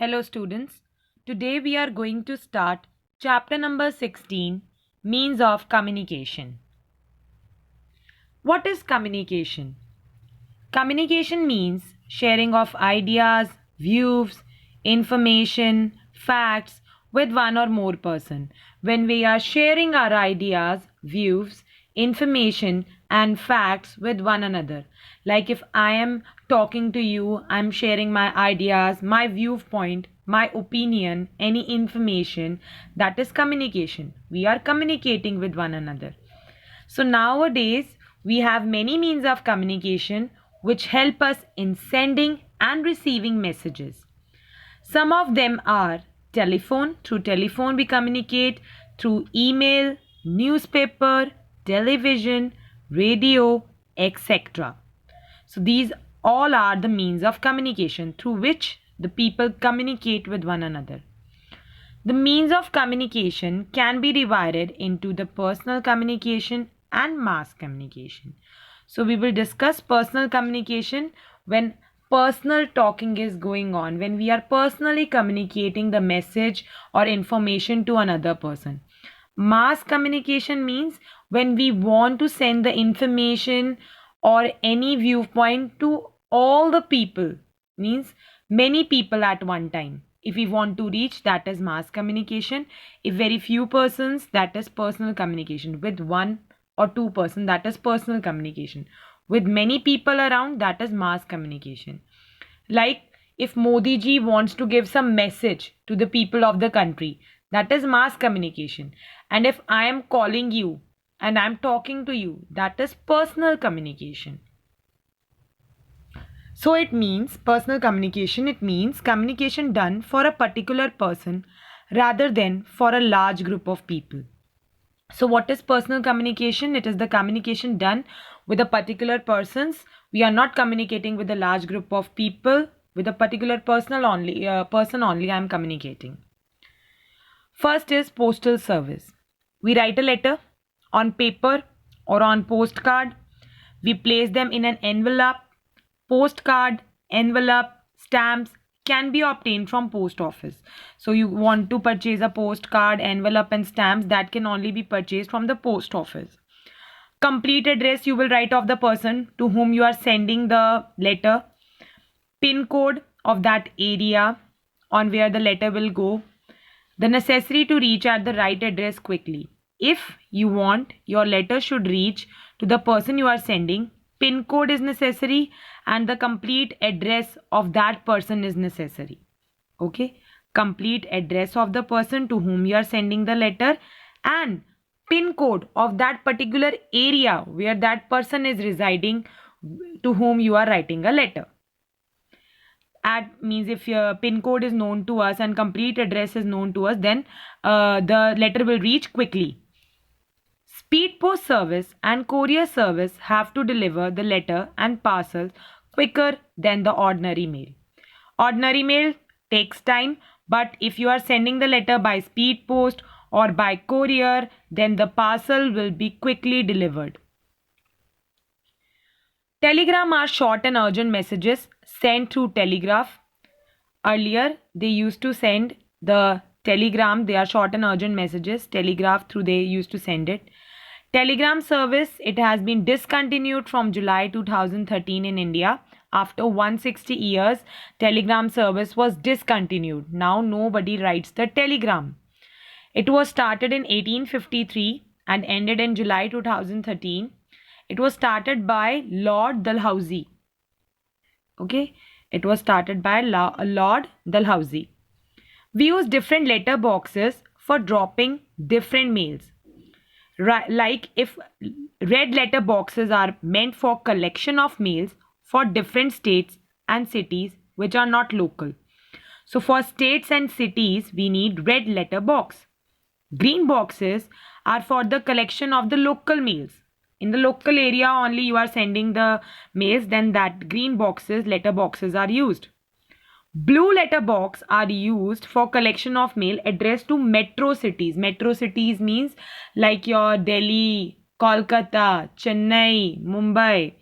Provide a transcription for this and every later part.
Hello students. Today we are going to start chapter number 16, Means of Communication. What is communication? Communication means sharing of ideas, views, information, facts with one or more person. When we are sharing our ideas, views, information and facts with one another. Like if I am talking to you, I'm sharing my ideas, my viewpoint, my opinion, any information, that is communication. We are communicating with one another. So nowadays, we have many means of communication which help us in sending and receiving messages. Some of them are telephone. Through telephone, we communicate through email, newspaper, television, radio, etc. So these all are the means of communication through which the people communicate with one another. The means of communication can be divided into the personal communication and mass communication. So we will discuss personal communication when personal talking is going on, when we are personally communicating the message or information to another person. Mass communication means when we want to send the information or any viewpoint to all the people, means many people at one time. If we want to reach, that is mass communication. If very few persons, that is personal communication. With one or two person, that is personal communication. With many people around, that is mass communication. Like if Modi ji wants to give some message to the people of the country, that is mass communication. And if I am calling you and I am talking to you, that is personal communication. So it means personal communication, it means communication done for a particular person rather than for a large group of people. So what is personal communication? It is the communication done with a particular persons. We are not communicating with a large group of people. With a particular person only I am communicating. First is postal service. We write a letter on paper or on postcard. We place them in an envelope. Postcard, envelope, stamps can be obtained from post office. So you want to purchase a postcard, envelope and stamps, that can only be purchased from the post office. Complete address you will write of the person to whom you are sending the letter. Pin code of that area on where the letter will go. The necessity to reach at the right address quickly. If you want your letter should reach to the person you are sending, pin code is necessary and the complete address of that person is necessary. Okay, complete address of the person to whom you are sending the letter and pin code of that particular area where that person is residing to whom you are writing a letter. At means if your pin code is known to us and complete address is known to us, then the letter will reach quickly. Speed post service and courier service have to deliver the letter and parcels quicker than the ordinary mail. Ordinary mail takes time, but if you are sending the letter by speed post or by courier, then the parcel will be quickly delivered. Telegram are short and urgent messages sent through telegraph. Earlier, they used to send the telegram. They are short and urgent messages. Telegraph through they used to send it. Telegram service, it has been discontinued from July 2013 in India. After 160 years, telegram service was discontinued. Now nobody writes the telegram. It was started in 1853 and ended in July 2013. It was started by Lord Dalhousie. Okay, it was started by Lord Dalhousie. We use different letter boxes for dropping different mails. Like if red letter boxes are meant for collection of mails for different states and cities which are not local. So for states and cities, we need red letter box. Green boxes are for the collection of the local mails. In the local area only you are sending the mails, then that green boxes, letter boxes are used. Blue letter box are used for collection of mail addressed to metro cities. Metro cities means like your Delhi, Kolkata, Chennai, Mumbai.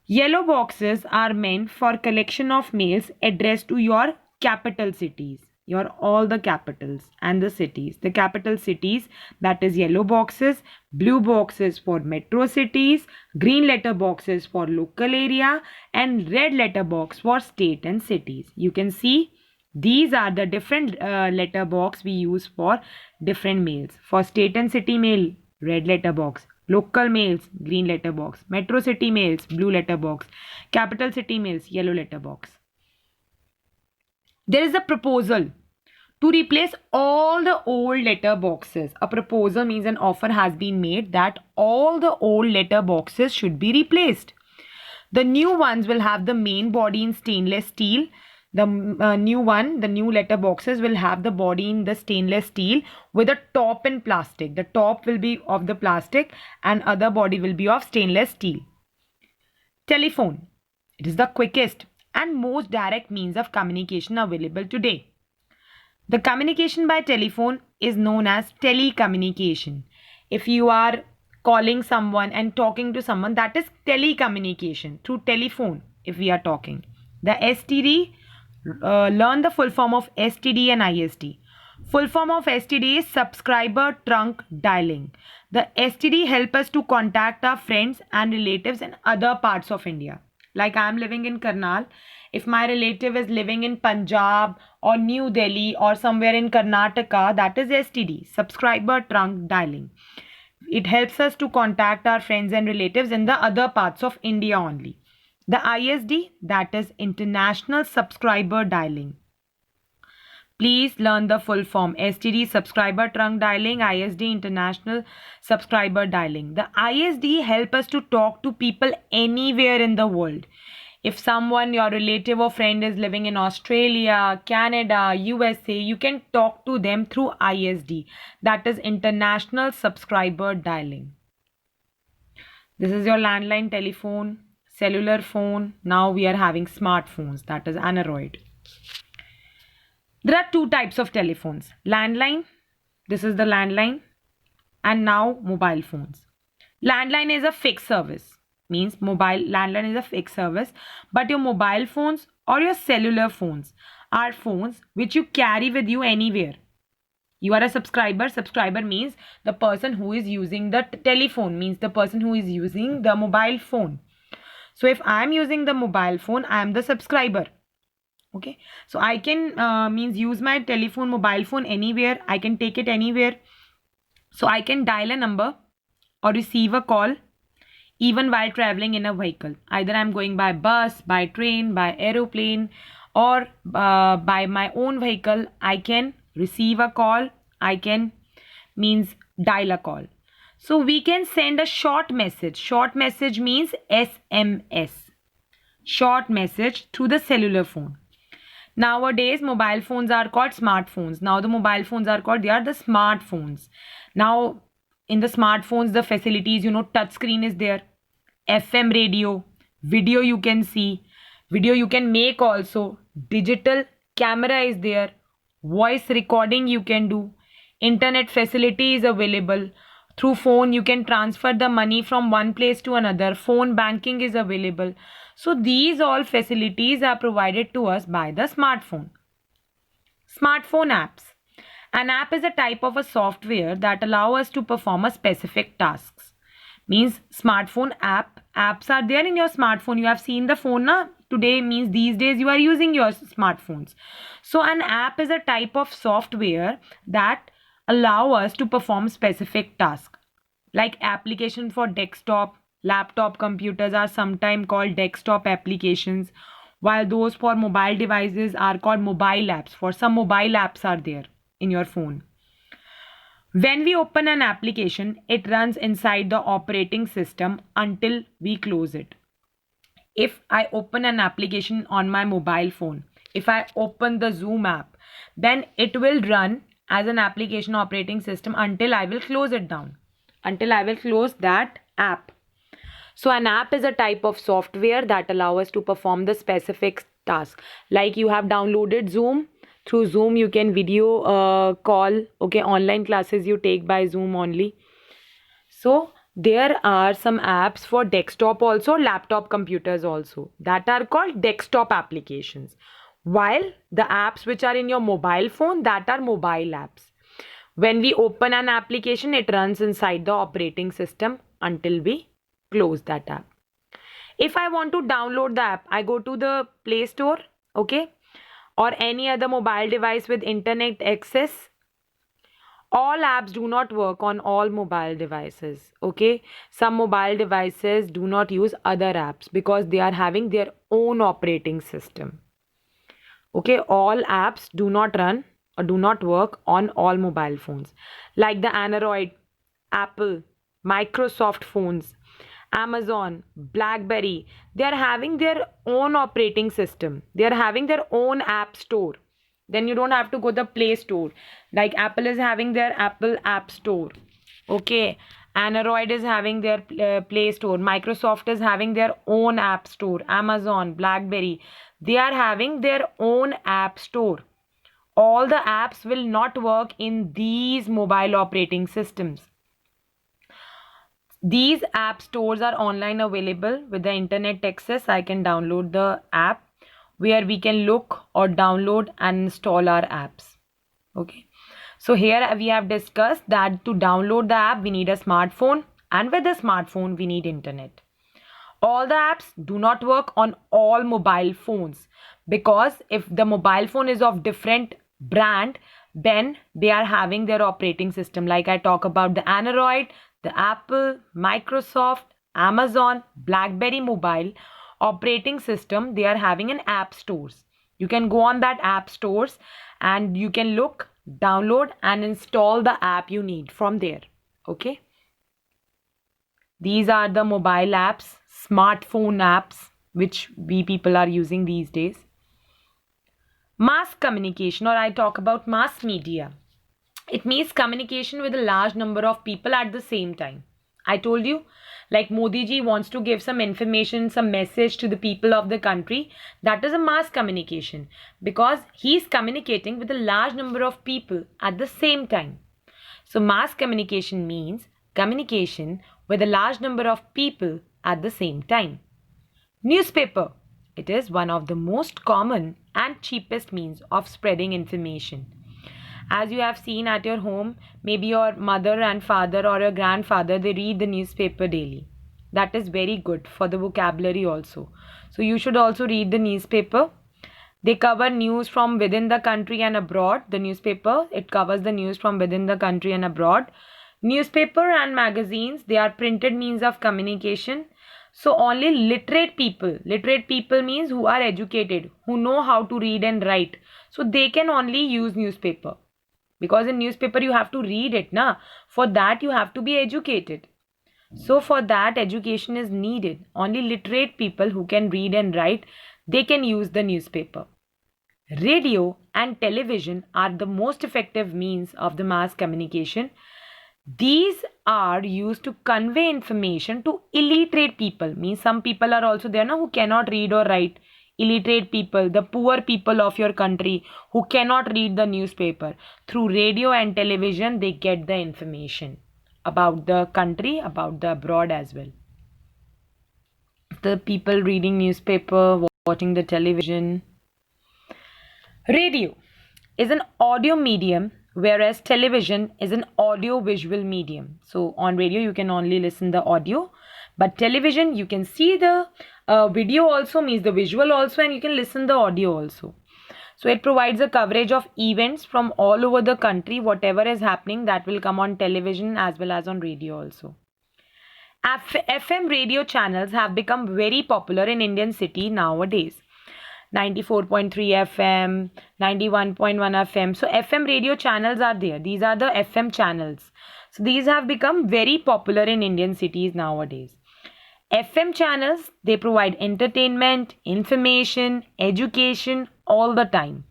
Yellow boxes are meant for collection of mails addressed to your capital cities, your all the capitals and the cities. The capital cities, that is yellow boxes, blue boxes for metro cities, green letter boxes for local area, and red letter box for state and cities. You can see these are the different letter box we use for different mails. For state and city mail, red letter box. Local mails, green letter box. Metro city mails, blue letter box. Capital city mails, yellow letter box. There is a proposal to replace all the old letter boxes. A proposal means an offer has been made that all the old letter boxes should be replaced. The new ones will have the main body in stainless steel. The new letter boxes will have the body in the stainless steel with a top in plastic. The top will be of the plastic and other body will be of stainless steel. Telephone. It is the quickest and most direct means of communication available today. The communication by telephone is known as telecommunication. If you are calling someone and talking to someone, that is telecommunication through telephone if we are talking. The STD, learn the full form of STD and ISD. Full form of STD is subscriber trunk dialing. The STD help us to contact our friends and relatives in other parts of India. Like I am living in Karnal. If my relative is living in Punjab or New Delhi or somewhere in Karnataka, that is STD, subscriber trunk dialing. It helps us to contact our friends and relatives in the other parts of India only. The ISD, that is international subscriber dialing. Please learn the full form. STD, subscriber trunk dialing. ISD, international subscriber dialing. The ISD help us to talk to people anywhere in the world. If someone, your relative or friend is living in Australia, Canada, USA, you can talk to them through ISD. That is international subscriber dialing. This is your landline telephone, cellular phone. Now we are having smartphones, that is Android. There are two types of telephones. Landline, this is the landline, and now mobile phones. Landline is a fixed service, means landline is a fixed service, but your mobile phones or your cellular phones are phones which you carry with you anywhere. You are a subscriber. Subscriber means the person who is using the telephone, means the person who is using the mobile phone. So if I am using the mobile phone, I am the subscriber. Okay, so I can means use my telephone, mobile phone anywhere. I can take it anywhere. So I can dial a number or receive a call even while traveling in a vehicle. Either I'm going by bus, by train, by aeroplane, or by my own vehicle. I can receive a call. I can means dial a call. So we can send a short message. Short message means SMS. Short message through the cellular phone. Nowadays, mobile phones are called smartphones. Now the mobile phones are called, they are the smartphones. Now in the smartphones, the facilities, touch screen is there. FM radio, video you can see, video you can make also. Digital camera is there. Voice recording you can do. Internet facility is available. Through phone, you can transfer the money from one place to another. Phone banking is available. So these all facilities are provided to us by the smartphone. Smartphone apps. An app is a type of a software that allow us to perform a specific tasks. Means smartphone apps are there in your smartphone. You have seen the phone na? Today means these days you are using your smartphones. So an app is a type of software that allow us to perform specific tasks. Like application for desktop, laptop computers are sometimes called desktop applications, while those for mobile devices are called mobile apps. For some mobile apps are there in your phone. When we open an application, it runs inside the operating system until we close it. If I open an application on my mobile phone, if I open the Zoom app, then it will run as an application operating system until I will close it down, until I will close that app. So an app is a type of software that allow us to perform the specific task. Like you have downloaded Zoom. Through Zoom you can video call. Okay, online classes you take by Zoom only. So there are some apps for desktop also, laptop computers also, that are called desktop applications. while the apps which are in your mobile phone, that are mobile apps. When we open an application, it runs inside the operating system until we close that app. If I want to download the app, I go to the Play Store, okay, or any other mobile device with internet access. All apps do not work on all mobile devices, okay. Some mobile devices do not use other apps because they are having their own operating system, okay. All apps do not run or do not work on all mobile phones, like the Android, Apple, Microsoft phones, Amazon, Blackberry. They are having their own operating system, they are having their own app store. Then you don't have to go to the Play Store. Like Apple is having their Apple App Store, okay. Android is having their Play Store. Microsoft is having their own app store. Amazon, Blackberry, they are having their own app store. All the apps will not work in these mobile operating systems. These app stores are online available. With the internet access, I can download the app where we can look or download and install our apps, okay. So here we have discussed that to download the app we need a smartphone, and with the smartphone we need internet. All the apps do not work on all mobile phones, because if the mobile phone is of different brand, then they are having their operating system. Like I talk about the Android, the Apple, Microsoft, Amazon, Blackberry mobile operating system, they are having an app stores. You can go on that app stores and you can look, download and install the app you need from there, okay. These are the mobile apps, smartphone apps, which we people are using these days. Mass communication, or I talk about mass media. It means communication with a large number of people at the same time. I told you, like Modi ji wants to give some information, some message to the people of the country. That is a mass communication, because he is communicating with a large number of people at the same time. So mass communication means communication with a large number of people at the same time. Newspaper. It is one of the most common and cheapest means of spreading information. As you have seen at your home, maybe your mother and father or your grandfather, they read the newspaper daily. That is very good for the vocabulary also. So you should also read the newspaper. They cover news from within the country and abroad. The newspaper, it covers the news from within the country and abroad. Newspaper and magazines, they are printed means of communication. So only literate people means who are educated, who know how to read and write. So they can only use newspaper. Because in newspaper you have to read it, na? For that you have to be educated. So for that education is needed. Only literate people who can read and write, they can use the newspaper. Radio and television are the most effective means of the mass communication. These are used to convey information to illiterate people. Means some people are also there now who cannot read or write. Illiterate people, the poor people of your country who cannot read the newspaper. Through radio and television, they get the information about the country, about the abroad as well. The people reading newspaper, watching the television. Radio is an audio medium, whereas television is an audio visual medium. So on radio you can only listen the audio, but television you can see the video also, means the visual also, and you can listen the audio also. So it provides a coverage of events from all over the country. Whatever is happening, that will come on television as well as on radio also. FM radio channels have become very popular in Indian city nowadays. 94.3 FM, 91.1 FM. So FM radio channels are there. These are the FM channels. So these have become very popular in Indian cities nowadays. FM channels, they provide entertainment, information, education all the time.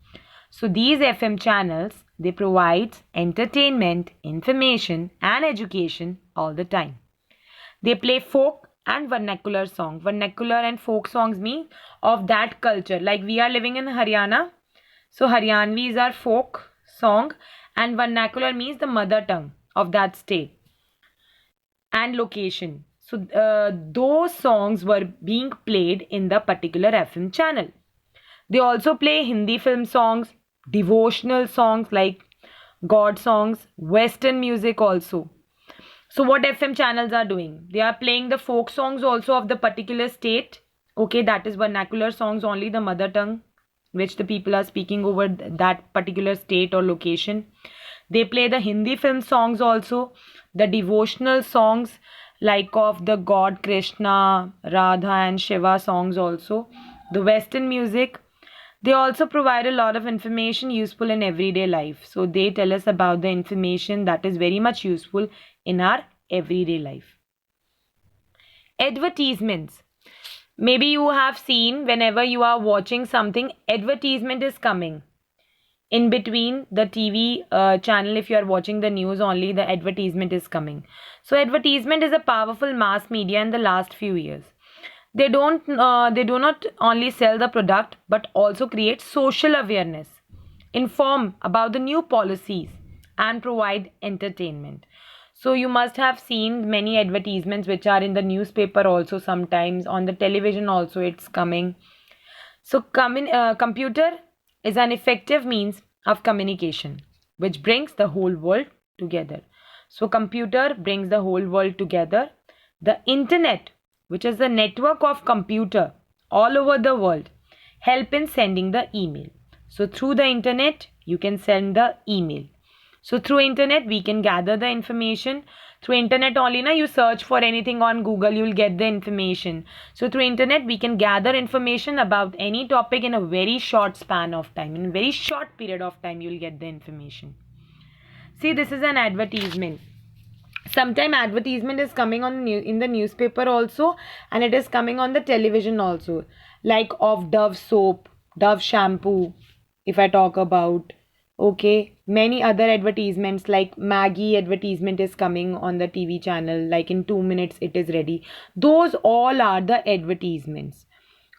So these FM channels, they provide entertainment, information and education all the time. They play folk and vernacular song. Vernacular and folk songs mean of that culture. Like we are living in Haryana. So Haryanvis are folk song, and vernacular means the mother tongue of that state and location. So those songs were being played in the particular FM channel. They also play Hindi film songs, devotional songs like God songs, Western music also. So what FM channels are doing? They are playing the folk songs also of the particular state. Okay, that is vernacular songs only, the mother tongue which the people are speaking over that particular state or location. They play the Hindi film songs also, the devotional songs like of the God Krishna, Radha and Shiva songs also. The Western music. They also provide a lot of information useful in everyday life. So they tell us about the information that is very much useful in our everyday life. Advertisements. Maybe you have seen whenever you are watching something, advertisement is coming. In between the TV channel, if you are watching the news only, the advertisement is coming. So advertisement is a powerful mass media in the last few years. They do not only sell the product but also create social awareness, inform about the new policies and provide entertainment. So you must have seen many advertisements which are in the newspaper also, sometimes on the television also it's coming. So computer is an effective means of communication which brings the whole world together. So computer brings the whole world together. The internet, which is the network of computer all over the world, help in sending the email. So through the internet, you can send the email. So through internet, we can gather the information. Through internet only, you search for anything on Google, you will get the information. So through internet, we can gather information about any topic in a very short span of time. In a very short period of time, you will get the information. See, this is an advertisement. Sometime advertisement is coming on in the newspaper also, and it is coming on the television also, like of Dove soap, Dove shampoo, if I talk about. Okay, many other advertisements like Maggie advertisement is coming on the TV channel, like in 2 minutes it is ready. Those all are the advertisements.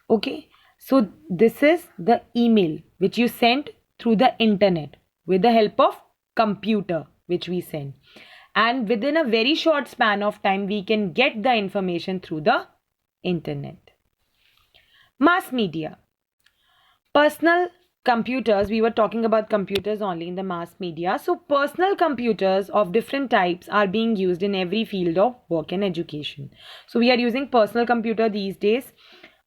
Okay, so this is the email which you send through the internet with the help of computer which we send, and within a very short span of time we can get the information through the internet. Mass media. Personal computers, we were talking about computers only in the mass media. So personal computers of different types are being used in every field of work and education. So we are using personal computer these days.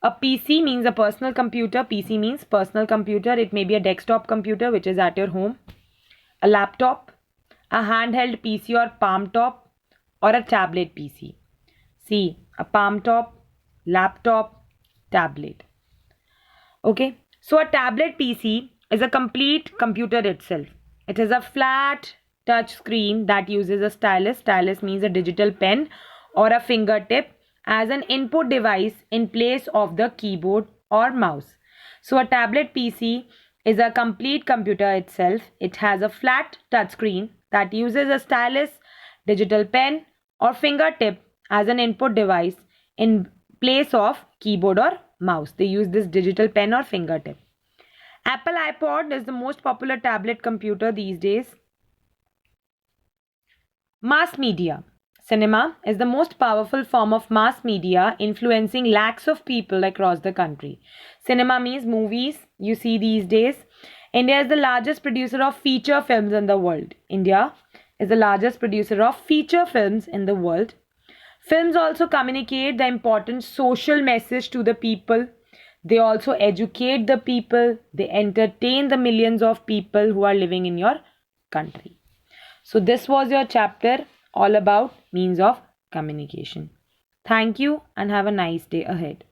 A PC means a personal computer. PC means personal computer. It may be a desktop computer which is at your home, a laptop, a handheld PC or palm top, or a tablet PC. See, a palm top, laptop, tablet. Okay, so a tablet PC is a complete computer itself. It is a flat touch screen that uses a stylus. Stylus means a digital pen or a fingertip as an input device in place of the keyboard or mouse. So a tablet PC is a complete computer itself. It has a flat touch screen that uses a stylus, digital pen or fingertip as an input device in place of keyboard or mouse. They use this digital pen or fingertip. Apple iPod is the most popular tablet computer these days. Mass media. Cinema is the most powerful form of mass media influencing lakhs of people across the country. Cinema means movies you see these days. India is the largest producer of feature films in the world. India is the largest producer of feature films in the world. Films also communicate the important social message to the people. They also educate the people. They entertain the millions of people who are living in your country. So this was your chapter all about means of communication. Thank you and have a nice day ahead.